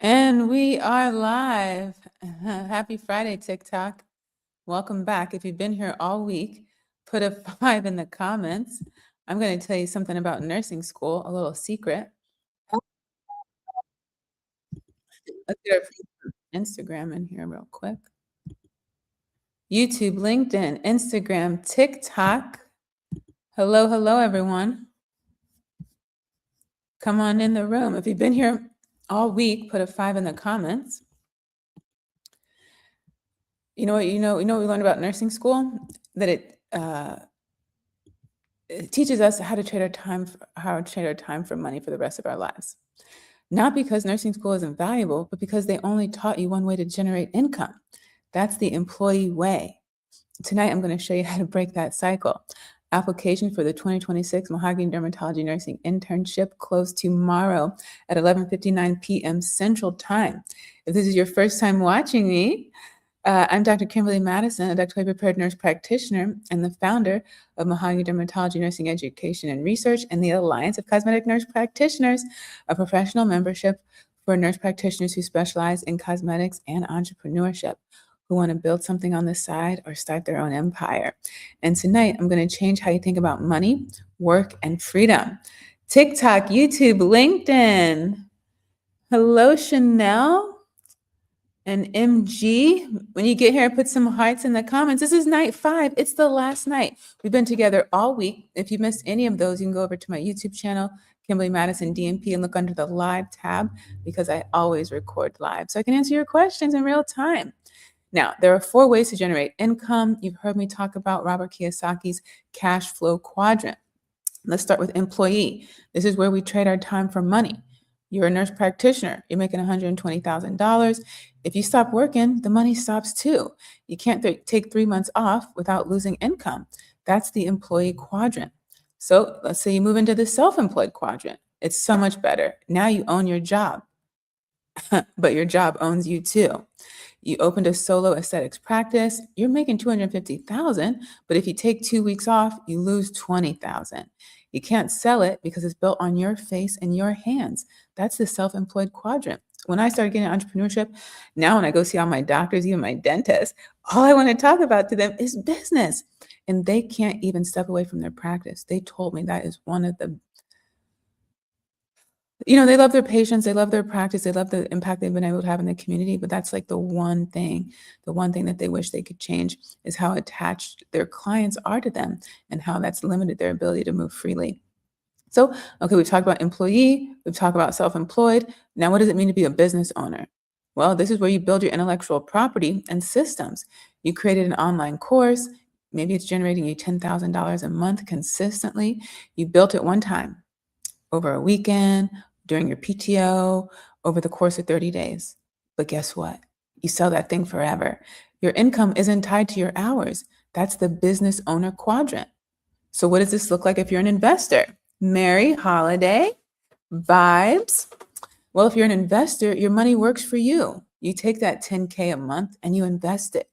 And we are live. Happy Friday, TikTok. Welcome back. If you've been here all week, put a 5 in the comments. I'm going to tell you something about nursing school, a little secret. Let's get our Instagram in here real quick. YouTube, LinkedIn, Instagram, TikTok. Hello, hello, everyone. Come on in the room. If you've been here all week, put a 5 in the comments. You know what we learned about nursing school? That it teaches us how to trade our time for money for the rest of our lives. Not because nursing school isn't valuable, but because they only taught you one way to generate income. That's the employee way. Tonight, I'm going to show you how to break that cycle. Application for the 2026 Mahogany Dermatology Nursing Internship closed tomorrow at 11:59 p.m. Central Time. If this is your first time watching me, I'm Dr. Kimberly Madison, a doctorally prepared nurse practitioner and the founder of Mahogany Dermatology Nursing Education and Research and the Alliance of Cosmetic Nurse Practitioners, a professional membership for nurse practitioners who specialize in cosmetics and entrepreneurship, who want to build something on the side or start their own empire. And tonight, I'm going to change how you think about money, work, and freedom. TikTok, YouTube, LinkedIn. Hello, Chanel. And MG, when you get here, put some hearts in the comments. This is night 5. It's the last night. We've been together all week. If you missed any of those, you can go over to my YouTube channel, Kimberly Madison DMP, and look under the live tab because I always record live so I can answer your questions in real time. Now, there are 4 ways to generate income. You've heard me talk about Robert Kiyosaki's Cashflow Quadrant. Let's start with employee. This is where we trade our time for money. You're a nurse practitioner. You're making $120,000. If you stop working, the money stops too. You can't take 3 months off without losing income. That's the employee quadrant. So let's say you move into the self-employed quadrant. It's so much better. Now you own your job, but your job owns you too. You opened a solo aesthetics practice. You're making $250,000, but if you take 2 weeks off, you lose $20,000. You can't sell it because it's built on your face and your hands. That's the self-employed quadrant. When I started getting entrepreneurship, now when I go see all my doctors, even my dentists, all I want to talk about to them is business. And they can't even step away from their practice. They told me that is one of the, they love their patients, they love their practice, they love the impact they've been able to have in the community, but that's like the one thing that they wish they could change is how attached their clients are to them and how that's limited their ability to move freely. So, okay, we've talked about employee, we've talked about self-employed. Now, what does it mean to be a business owner? Well, this is where you build your intellectual property and systems. You created an online course. Maybe it's generating you $10,000 a month consistently. You built it one time over a weekend, during your PTO, over the course of 30 days. But guess what? You sell that thing forever. Your income isn't tied to your hours. That's the business owner quadrant. So what does this look like if you're an investor? Merry holiday vibes. Well, if you're an investor, your money works for you. You take that $10K a month and you invest it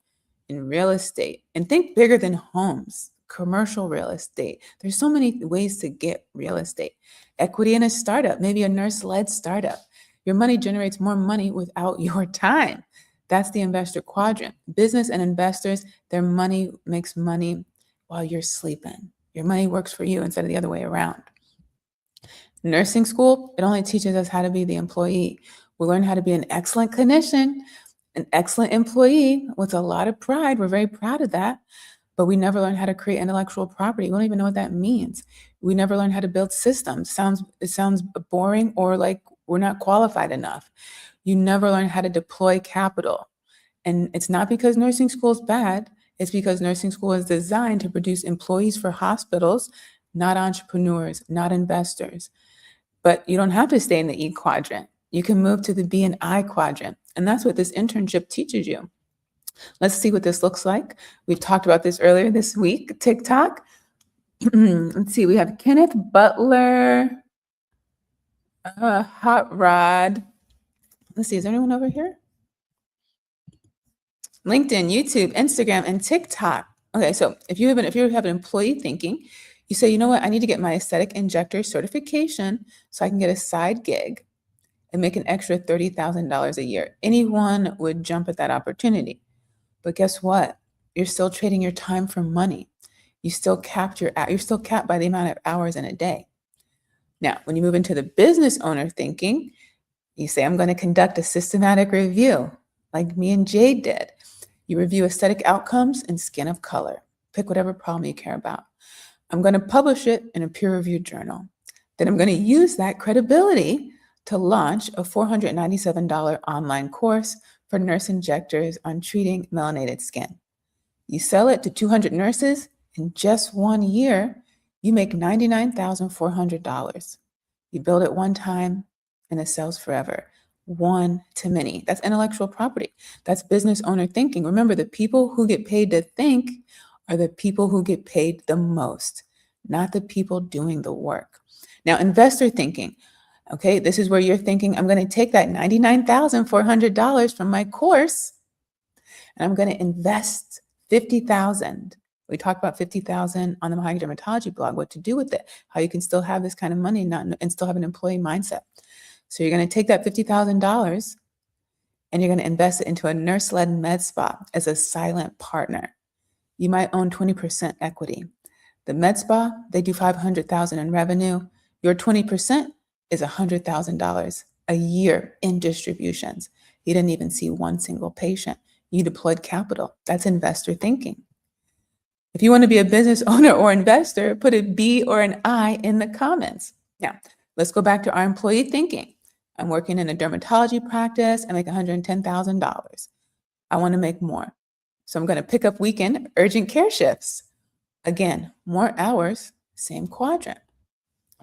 in real estate. And think bigger than homes, commercial real estate. There's so many ways to get real estate. Equity in a startup, maybe a nurse-led startup. Your money generates more money without your time. That's the investor quadrant. Business and investors, their money makes money while you're sleeping. Your money works for you instead of the other way around. Nursing school, it only teaches us how to be the employee. We learn how to be an excellent clinician, an excellent employee with a lot of pride. We're very proud of that. But we never learn how to create intellectual property. We don't even know what that means. We never learn how to build systems. It sounds boring or like we're not qualified enough. You never learn how to deploy capital. And it's not because nursing school is bad. It's because nursing school is designed to produce employees for hospitals, not entrepreneurs, not investors. But you don't have to stay in the E quadrant. You can move to the B and I quadrant. And that's what this internship teaches you. Let's see what this looks like. We've talked about this earlier this week, TikTok. Let's see, we have Kenneth Butler, Hot Rod. Let's see, is there anyone over here? LinkedIn, YouTube, Instagram, and TikTok. Okay, so if you have an employee thinking, you say, you know what, I need to get my aesthetic injector certification so I can get a side gig. and make an extra $30,000 a year. Anyone would jump at that opportunity. But guess what? You're still trading your time for money. You're still capped by the amount of hours in a day. Now, when you move into the business owner thinking, you say, I'm going to conduct a systematic review like me and Jade did. You review aesthetic outcomes and skin of color. Pick whatever problem you care about. I'm going to publish it in a peer-reviewed journal. Then I'm going to use that credibility to launch a $497 online course for nurse injectors on treating melanated skin. You sell it to 200 nurses in just 1 year, you make $99,400. You build it one time and it sells forever. One to many. That's intellectual property. That's business owner thinking. Remember, the people who get paid to think are the people who get paid the most, not the people doing the work. Now, investor thinking. Okay, this is where you're thinking, I'm going to take that $99,400 from my course and I'm going to invest $50,000. We talked about $50,000 on the Mahogany Dermatology blog, what to do with it, how you can still have this kind of money and still have an employee mindset. So you're going to take that $50,000 and you're going to invest it into a nurse-led med spa as a silent partner. You might own 20% equity. The med spa, they do $500,000 in revenue. Your 20% is $100,000 a year in distributions. You didn't even see one single patient. You deployed capital. That's investor thinking. If you want to be a business owner or investor, put a B or an I in the comments. Now, let's go back to our employee thinking. I'm working in a dermatology practice. I make $110,000. I want to make more. So I'm going to pick up weekend urgent care shifts. Again, more hours, same quadrant.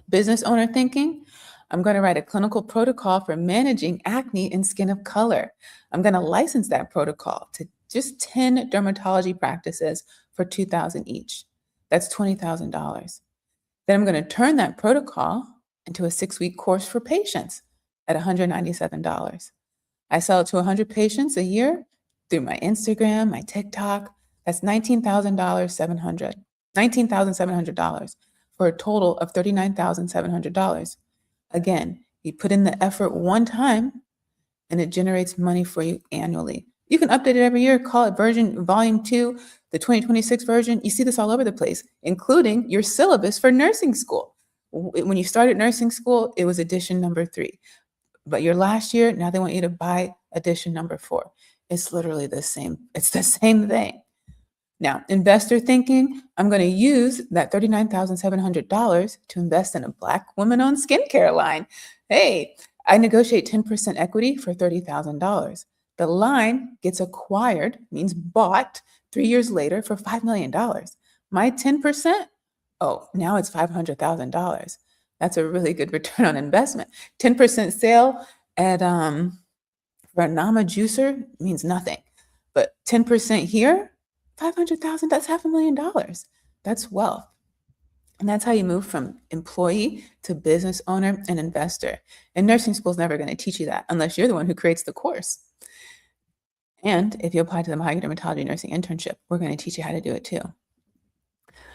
Business owner thinking, I'm going to write a clinical protocol for managing acne and skin of color. I'm going to license that protocol to just 10 dermatology practices for $2,000 each. That's $20,000. Then I'm going to turn that protocol into a 6-week course for patients at $197. I sell it to 100 patients a year through my Instagram, my TikTok. That's $19,700 for a total of $39,700. Again, you put in the effort one time and it generates money for you annually. You can update it every year, call it volume 2, the 2026 version. You see this all over the place, including your syllabus for nursing school. When you started nursing school, it was edition number 3. But your last year, now they want you to buy edition number 4. It's literally the same. It's the same thing. Now, investor thinking, I'm going to use that $39,700 to invest in a Black woman-owned skincare line. Hey, I negotiate 10% equity for $30,000. The line gets acquired, means bought, 3 years later for $5 million. My 10%, oh, now it's $500,000. That's a really good return on investment. 10% sale at for a Nama juicer means nothing, but 10% here, 500,000, that's $500,000. That's wealth. And that's how you move from employee to business owner and investor. And nursing school is never going to teach you that unless you're the one who creates the course. And if you apply to the Mahogany Dermatology Nursing Internship, we're going to teach you how to do it too.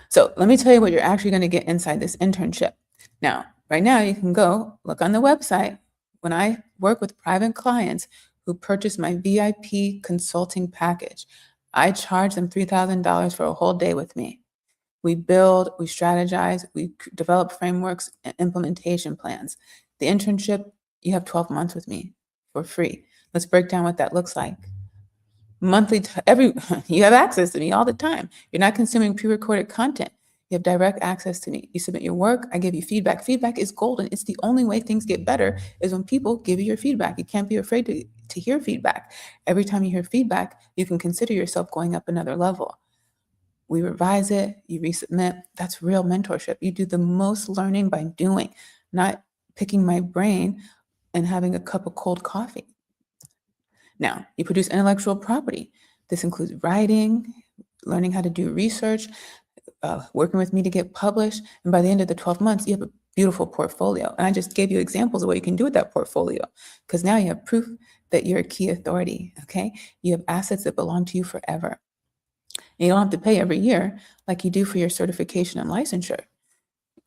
So let me tell you what you're actually going to get inside this internship. Now, right now you can go look on the website. When I work with private clients who purchase my VIP consulting package, I charge them $3,000 for a whole day with me. We build, we strategize, we develop frameworks and implementation plans. The internship, you have 12 months with me for free. Let's break down what that looks like. Monthly, you have access to me all the time. You're not consuming pre-recorded content. You have direct access to me. You submit your work, I give you feedback. Feedback is golden. It's the only way things get better is when people give you your feedback. You can't be afraid to hear feedback. Every time you hear feedback, you can consider yourself going up another level. We revise it, you resubmit. That's real mentorship. You do the most learning by doing, not picking my brain and having a cup of cold coffee. Now, you produce intellectual property. This includes writing, learning how to do research, working with me to get published. And by the end of the 12 months, you have a beautiful portfolio. And I just gave you examples of what you can do with that portfolio, because now you have proof that you're a key authority, okay? You have assets that belong to you forever. And you don't have to pay every year like you do for your certification and licensure.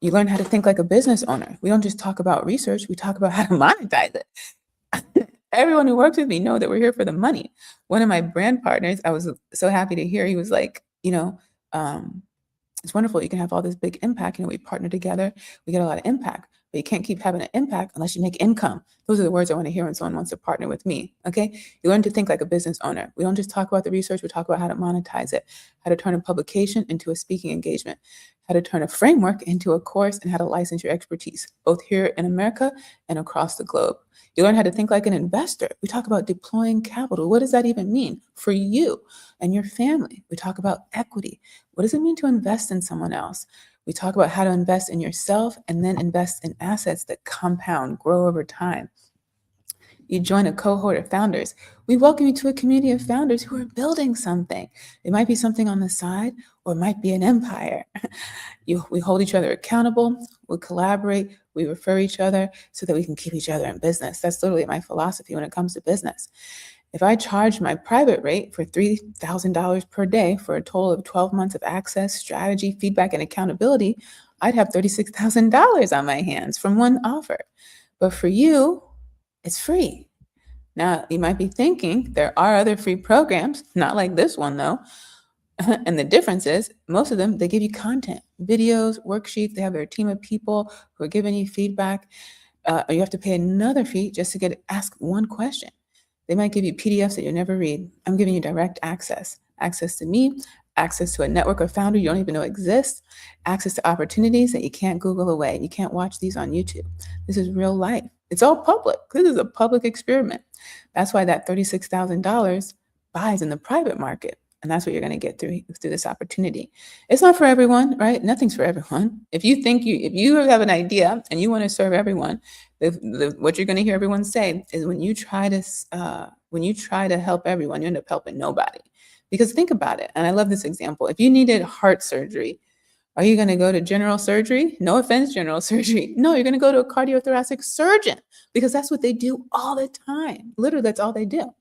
You learn how to think like a business owner. We don't just talk about research, we talk about how to monetize it. Everyone who works with me know that we're here for the money. One of my brand partners, I was so happy to hear, he was like, it's wonderful. You can have all this big impact. We partner together, we get a lot of impact, but you can't keep having an impact unless you make income. Those are the words I want to hear when someone wants to partner with me. Okay. You learn to think like a business owner. We don't just talk about the research, we talk about how to monetize it, how to turn a publication into a speaking engagement, how to turn a framework into a course, and how to license your expertise, both here in America and across the globe. You learn how to think like an investor. We talk about deploying capital. What does that even mean for you and your family? We talk about equity. What does it mean to invest in someone else? We talk about how to invest in yourself and then invest in assets that compound, grow over time. You join a cohort of founders. We welcome you to a community of founders who are building something. It might be something on the side, or it might be an empire. We hold each other accountable, we collaborate, we refer each other so that we can keep each other in business. That's literally my philosophy when it comes to business. If I charge my private rate for $3,000 per day for a total of 12 months of access, strategy, feedback, and accountability, I'd have $36,000 on my hands from one offer. But for you, it's free. Now, you might be thinking there are other free programs, not like this one though. And the difference is most of them, they give you content, videos, worksheets. They have their team of people who are giving you feedback. You have to pay another fee just to get ask one question. They might give you PDFs that you'll never read. I'm giving you direct access to me, access to a network of founders you don't even know exists, access to opportunities that you can't Google away. You can't watch these on YouTube. This is real life. It's all public. This is a public experiment. That's why that $36,000 buys in the private market. And that's what you're going to get through this opportunity. It's not for everyone, right? Nothing's for everyone. If you have an idea and you want to serve everyone, what you're going to hear everyone say is when you try to help everyone, you end up helping nobody. Because think about it, and I love this example. If you needed heart surgery, are you going to go to general surgery? No offense, general surgery. No, you're going to go to a cardiothoracic surgeon because that's what they do all the time. Literally, that's all they do.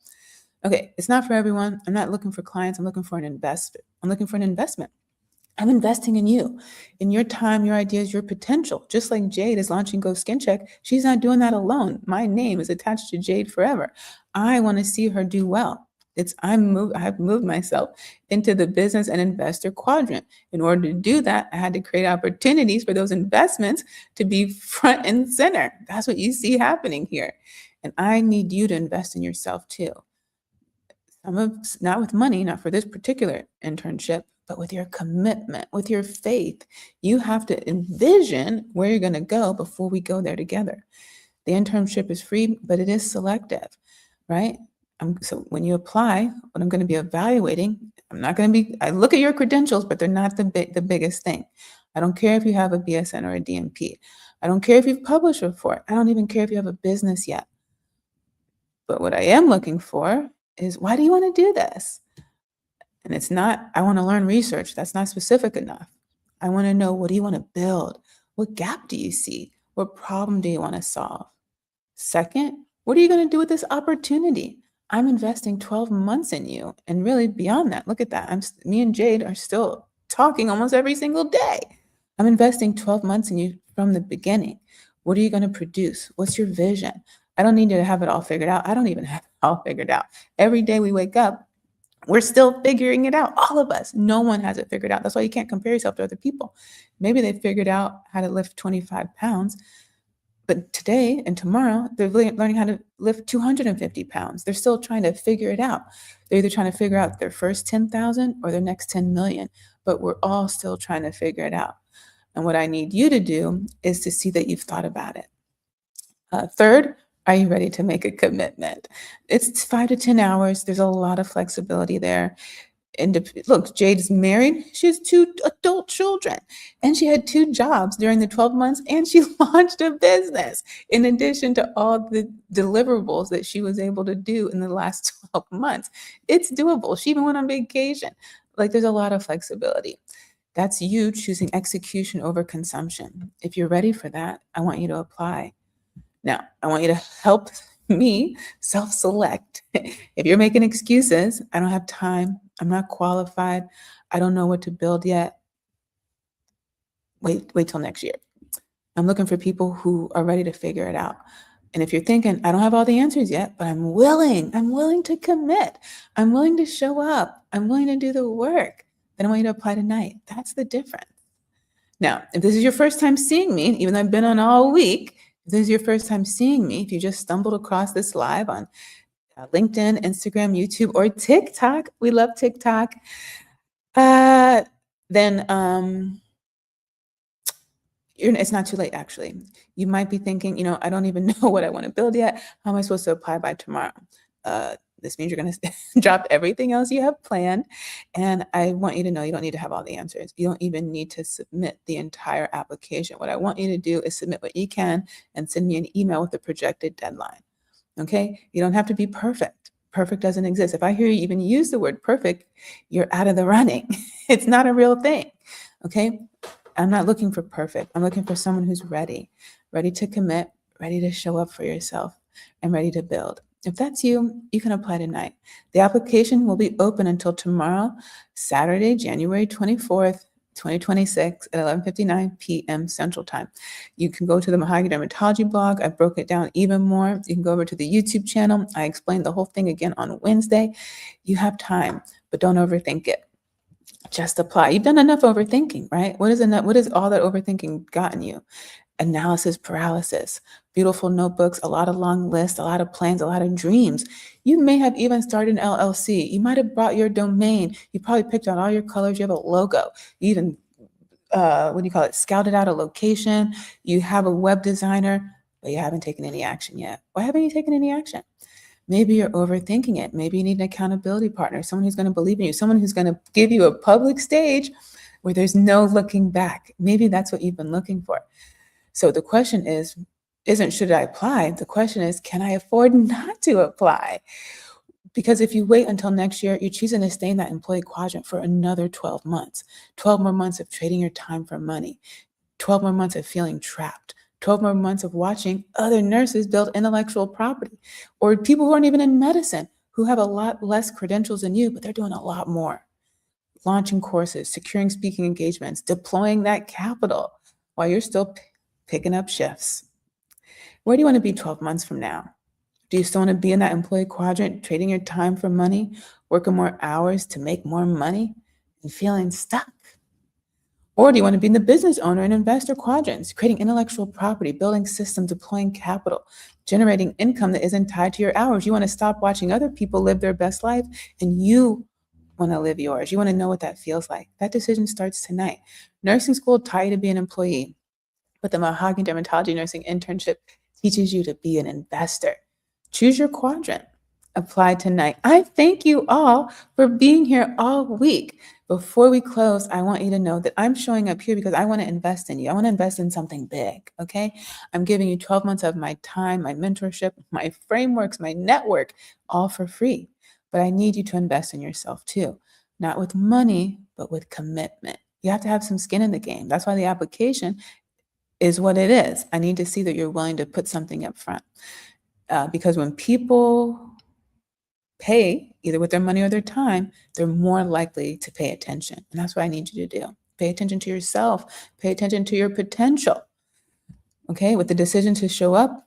Okay, it's not for everyone. I'm not looking for clients. I'm looking for an investment. I'm investing in you, in your time, your ideas, your potential. Just like Jade is launching Go Skin Check, she's not doing that alone. My name is attached to Jade forever. I want to see her do well. I've moved myself into the business and investor quadrant. In order to do that, I had to create opportunities for those investments to be front and center. That's what you see happening here. And I need you to invest in yourself too. Not with money, not for this particular internship, but with your commitment, with your faith. You have to envision where you're going to go before we go there together. The internship is free, but it is selective, right? So when you apply, what I'm going to be evaluating, I look at your credentials, but they're not the biggest thing. I don't care if you have a BSN or a DMP. I don't care if you've published before. I don't even care if you have a business yet. But what I am looking for is, why do you want to do this? And it's not, I want to learn research. That's not specific enough. I want to know, what do you want to build? What gap do you see? What problem do you want to solve? Second, what are you going to do with this opportunity? I'm investing 12 months in you, and really beyond that. Look at that. Me and Jade are still talking almost every single day. I'm investing 12 months in you from the beginning. What are you going to produce? What's your vision? I don't need you to have it all figured out. I don't even have it all figured out. Every day we wake up, we're still figuring it out. All of us. No one has it figured out. That's why you can't compare yourself to other people. Maybe they figured out how to lift 25 pounds, but today and tomorrow, they're learning how to lift 250 pounds. They're still trying to figure it out. They're either trying to figure out their first 10,000 or their next 10 million, but we're all still trying to figure it out. And what I need you to do is to see that you've thought about it. Third, are you ready to make a commitment? It's 5 to 10 hours. There's a lot of flexibility there. And look, Jade is married. She has 2 adult children, and she had 2 jobs during the 12 months, and she launched a business in addition to all the deliverables that she was able to do in the last 12 months. It's doable. She even went on vacation. There's a lot of flexibility. That's you choosing execution over consumption. If you're ready for that, I want you to apply. Now, I want you to help me self-select. If you're making excuses, I don't have time, I'm not qualified, I don't know what to build yet, wait till next year. I'm looking for people who are ready to figure it out. And if you're thinking, I don't have all the answers yet, but I'm willing to commit. I'm willing to show up. I'm willing to do the work. Then I want you to apply tonight. That's the difference. Now, if this is your first time seeing me, even though I've been on all week, if this is your first time seeing me, if you just stumbled across this live on LinkedIn, Instagram, YouTube, or TikTok, we love TikTok, then it's not too late, actually. You might be thinking, I don't even know what I want to build yet. How am I supposed to apply by tomorrow? This means you're going to drop everything else you have planned. And I want you to know you don't need to have all the answers. You don't even need to submit the entire application. What I want you to do is submit what you can and send me an email with a projected deadline. Okay? You don't have to be perfect. Perfect doesn't exist. If I hear you even use the word perfect, you're out of the running. It's not a real thing. Okay? I'm not looking for perfect. I'm looking for someone who's ready to commit, ready to show up for yourself, and ready to build. If that's you, you can apply tonight. The application will be open until tomorrow, Saturday, January 24th, 2026 at 11:59 p.m. Central Time. You can go to the Mahogany Dermatology blog. I broke it down even more. You can go over to the YouTube channel. I explained the whole thing again on Wednesday. You have time, but don't overthink it. Just apply. You've done enough overthinking, right? What is all that overthinking gotten you? Analysis paralysis, beautiful notebooks, a lot of long lists, a lot of plans, a lot of dreams. You may have even started an LLC. You might have brought your domain. You probably picked out all your colors. You have a logo. You even, scouted out a location. You have a web designer, but you haven't taken any action yet. Why haven't you taken any action? Maybe you're overthinking it. Maybe you need an accountability partner, someone who's going to believe in you, someone who's going to give you a public stage where there's no looking back. Maybe that's what you've been looking for. So the question isn't should I apply? The question is, can I afford not to apply? Because if you wait until next year, you're choosing to stay in that employee quadrant for another 12 months, 12 more months of trading your time for money, 12 more months of feeling trapped, 12 more months of watching other nurses build intellectual property, or people who aren't even in medicine, who have a lot less credentials than you, but they're doing a lot more. Launching courses, securing speaking engagements, deploying that capital while you're still picking up shifts. Where do you want to be 12 months from now? Do you still want to be in that employee quadrant, trading your time for money, working more hours to make more money, and feeling stuck? Or do you want to be in the business owner and investor quadrants, creating intellectual property, building systems, deploying capital, generating income that isn't tied to your hours? You want to stop watching other people live their best life, and you want to live yours. You want to know what that feels like. That decision starts tonight. Nursing school taught you to be an employee, but the Mahogany Dermatology Nursing Internship teaches you to be an investor. Choose your quadrant. Apply tonight. I thank you all for being here all week. Before we close, I want you to know that I'm showing up here because I want to invest in you. I want to invest in something big, okay? I'm giving you 12 months of my time, my mentorship, my frameworks, my network, all for free. But I need you to invest in yourself too, not with money, but with commitment. You have to have some skin in the game. That's why the application is what it is. I need to see that you're willing to put something up front. Because when people pay, either with their money or their time, they're more likely to pay attention. And that's what I need you to do. Pay attention to yourself. Pay attention to your potential. Okay? With the decision to show up,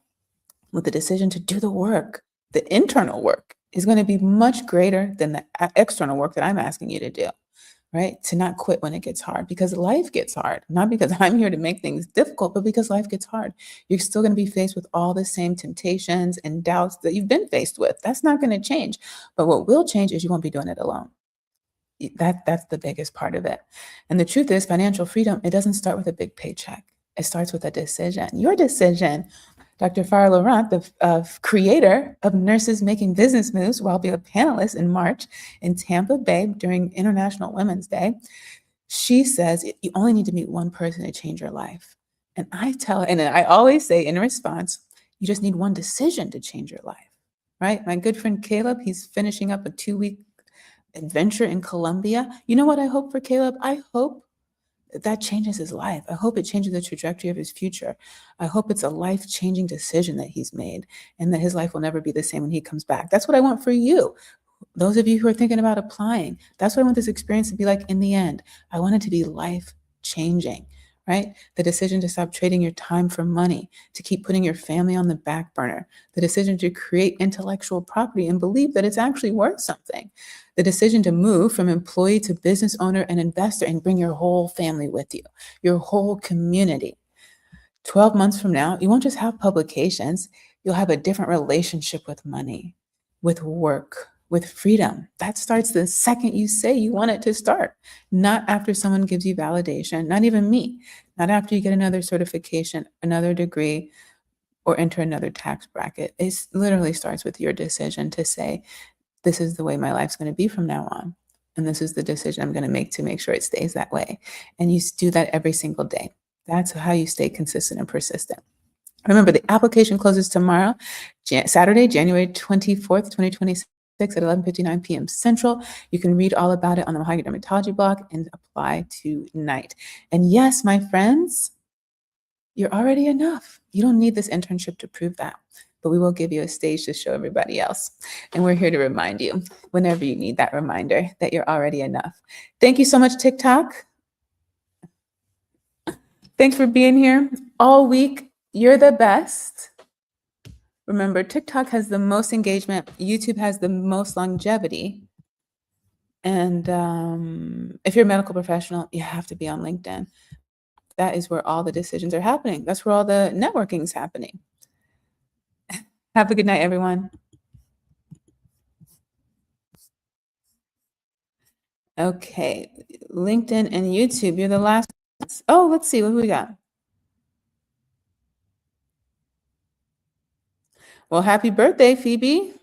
with the decision to do the work, the internal work is going to be much greater than the external work that I'm asking you to do. Right? To not quit when it gets hard, because life gets hard, not because I'm here to make things difficult, but because life gets hard. You're still going to be faced with all the same temptations and doubts that you've been faced with. That's not going to change. But what will change is you won't be doing it alone. That's the biggest part of it. And the truth is, financial freedom, it doesn't start with a big paycheck. It starts with a decision. Your decision. Dr. Farah Laurent, the creator of Nurses Making Business Moves, will be a panelist in March in Tampa Bay during International Women's Day. She says you only need to meet one person to change your life. And I always say in response, you just need one decision to change your life, right? My good friend Caleb, he's finishing up a 2-week adventure in Colombia. You know what I hope for Caleb? I hope that changes his life. I hope it changes the trajectory of his future. I hope it's a life-changing decision that he's made and that his life will never be the same when he comes back. That's what I want for you. Those of you who are thinking about applying, that's what I want this experience to be like in the end. I want it to be life-changing, right? The decision to stop trading your time for money, to keep putting your family on the back burner, the decision to create intellectual property and believe that it's actually worth something, the decision to move from employee to business owner and investor and bring your whole family with you, your whole community. 12 months from now, you won't just have publications, you'll have a different relationship with money, with work, with freedom. That starts the second you say you want it to start, not after someone gives you validation, not even me, not after you get another certification, another degree, or enter another tax bracket. It literally starts with your decision to say, this is the way my life's going to be from now on. And this is the decision I'm going to make sure it stays that way. And you do that every single day. That's how you stay consistent and persistent. Remember, the application closes tomorrow, Saturday, January 24th, 2026 at 11:59 p.m. Central. You can read all about it on the Mahogany Dermatology blog and apply tonight. And yes, my friends, you're already enough. You don't need this internship to prove that, but we will give you a stage to show everybody else. And we're here to remind you whenever you need that reminder that you're already enough. Thank you so much, TikTok. Thanks for being here all week. You're the best. Remember, TikTok has the most engagement. YouTube has the most longevity. And if you're a medical professional, you have to be on LinkedIn. That is where all the decisions are happening. That's where all the networking is happening. Have a good night, everyone. Okay, LinkedIn and YouTube, you're the last ones. Oh, let's see, what do we got? Well, happy birthday, Phoebe.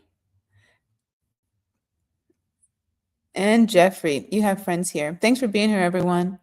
And Jeffrey, you have friends here. Thanks for being here, everyone.